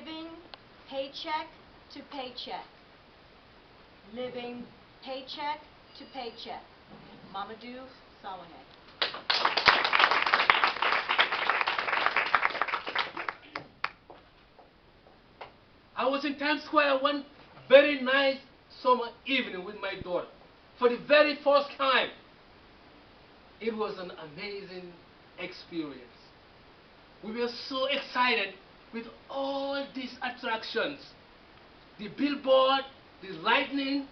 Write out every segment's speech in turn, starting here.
living paycheck to paycheck. Living paycheck to paycheck. Mamadou Sawanek. I was in Times Square one very nice summer evening with my daughter for the very first time. It was an amazing experience. We were so excited with all these attractions. The billboard, the lightning,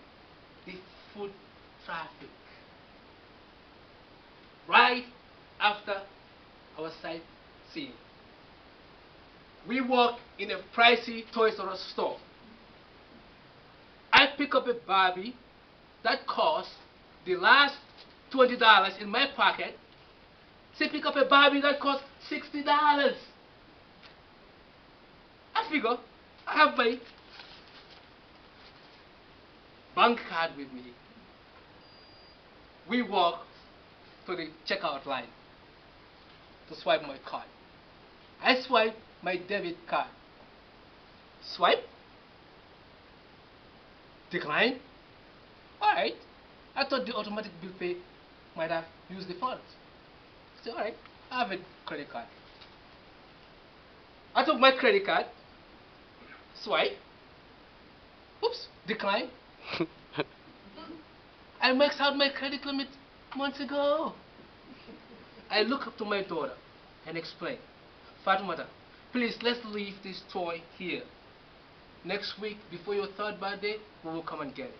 the foot traffic. Right after our sightseeing, we walked in a pricey Toys R Us store. I picked up a Barbie that cost the last $20 in my pocket. She picked up a Barbie that cost $60. I figure I have my bank card with me. We walk to the checkout line to swipe my card. I swipe my debit card. Swipe. Decline. Alright. I thought the automatic bill pay might have used the funds. So alright, I have a credit card. I took my credit card. Swipe. Oops, decline. I maxed out my credit limit months ago. I look up to my daughter and explain, Fatumata, please let's leave this toy here. Next week, before your third birthday, we will come and get it.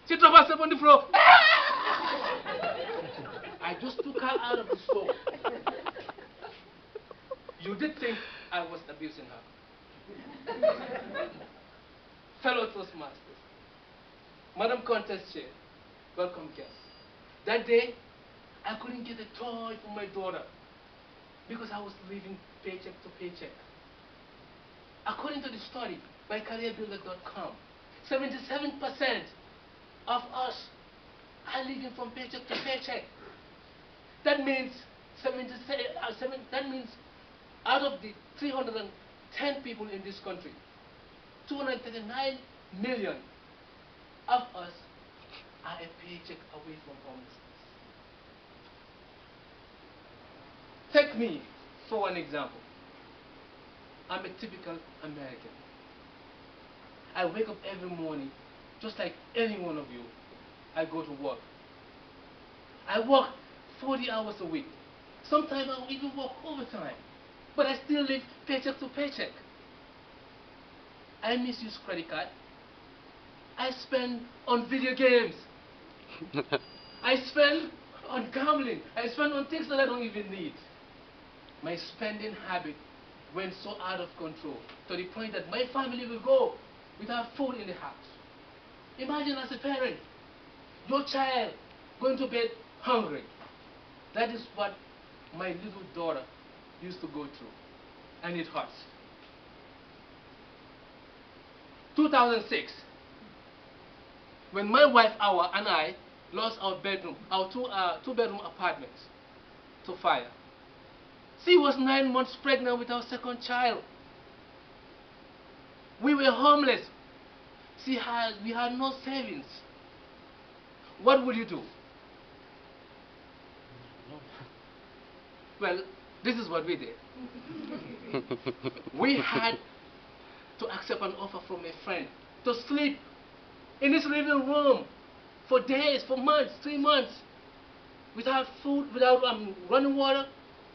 She dropped herself on the floor. I just took her out of the store. You did think I was abusing her. Fellow Toastmasters, Madam Contest Chair, welcome guests. That day, I couldn't get a toy for my daughter because I was living paycheck to paycheck. According to the study by careerbuilder.com, 77% of us are living from paycheck to paycheck. That means that means out of the 310 people in this country, 239 million of us are a paycheck away from homelessness. Take me for an example. I'm a typical American. I wake up every morning just like any one of you. I go to work. I work 40 hours a week. Sometimes I even work overtime. But I still live paycheck to paycheck. I misuse credit card. I spend on video games. I spend on gambling. I spend on things that I don't even need. My spending habit went so out of control to the point that my family will go without food in the house. Imagine as a parent, your child going to bed hungry. That is what my little daughter used to go through, and it hurts. 2006, when my wife Awa and I lost our bedroom, our two-bedroom apartments to fire. She was 9 months pregnant with our second child. We were homeless. We had no savings. What would you do? Well, this is what we did. We had to accept an offer from a friend to sleep in his living room for days, for months, 3 months, without food, without running water,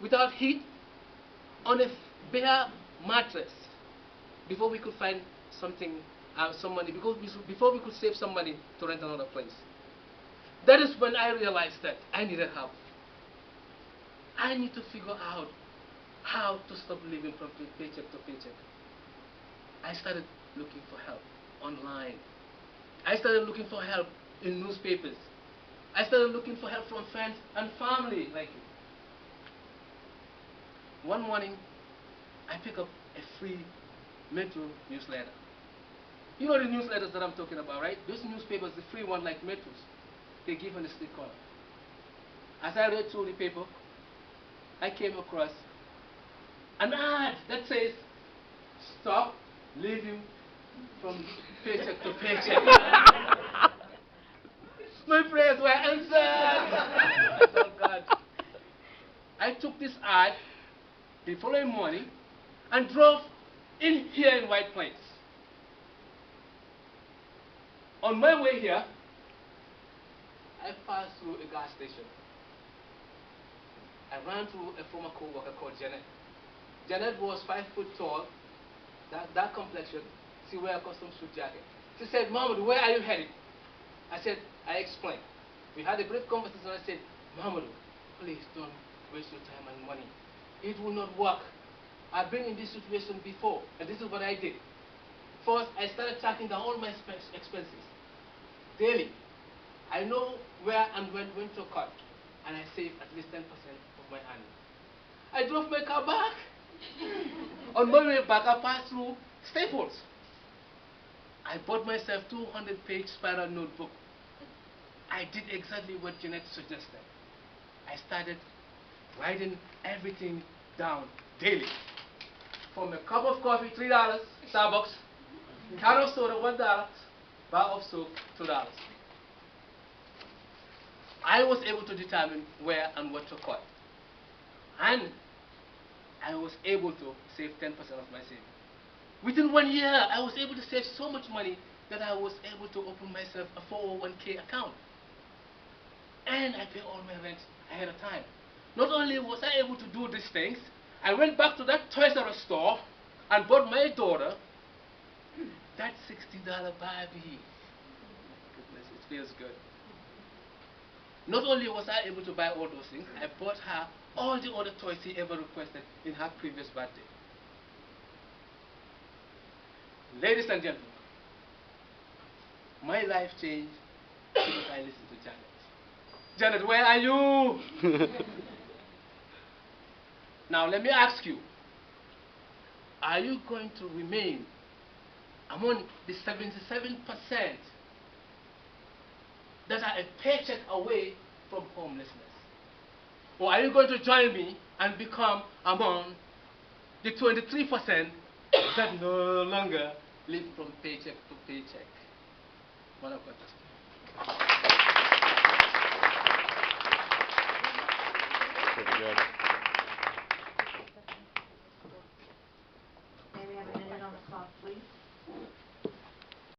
without heat, on a bare mattress, before we could find something, some money, before we could save some money to rent another place. That is when I realized that I needed help. I need to figure out how to stop living from paycheck to paycheck. I started looking for help online. I started looking for help in newspapers. I started looking for help from friends and family like you. One morning, I picked up a free Metro newsletter. You know the newsletters that I'm talking about, right? Those newspapers, the free one like Metros, they give on the street corner. As I read through the paper, I came across an ad that says, stop living from paycheck to paycheck. My prayers were answered. Oh God. I took this ad the following morning and drove in here in White Plains. On my way here, I passed through a gas station. I ran through a former co-worker called Janet. Janet was 5 foot tall, that complexion. She wear a custom suit jacket. She said, "Mamadou, where are you headed?" I said, I explained. We had a brief conversation. I said, "Mamadou, please don't waste your time and money. It will not work. I've been in this situation before, and this is what I did. First, I started tracking down all my expenses daily. I know where and when to cut, and I save at least 10% of my earnings. I drove my car back. On my way back, I passed through Staples. I bought myself 200-page spiral notebook. I did exactly what Jeanette suggested. I started writing everything down daily. From a cup of coffee, $3, Starbucks, can of soda, $1, bar of soap, $2. I was able to determine where and what to cut. And I was able to save 10% of my savings. Within 1 year, I was able to save so much money that I was able to open myself a 401k account. And I pay all my rent ahead of time. Not only was I able to do these things, I went back to that Toys R Us store and bought my daughter that $60 Barbie. Goodness, it feels good. Not only was I able to buy all those things, I bought her all the other toys she ever requested in her previous birthday. Ladies and gentlemen, my life changed because I listened to Janet. Janet, where are you? Now let me ask you, are you going to remain among the 77% that are a paycheck away from homelessness? Or are you going to join me and become among the 23% that no longer live from paycheck to paycheck? What I've got to say. Pretty good.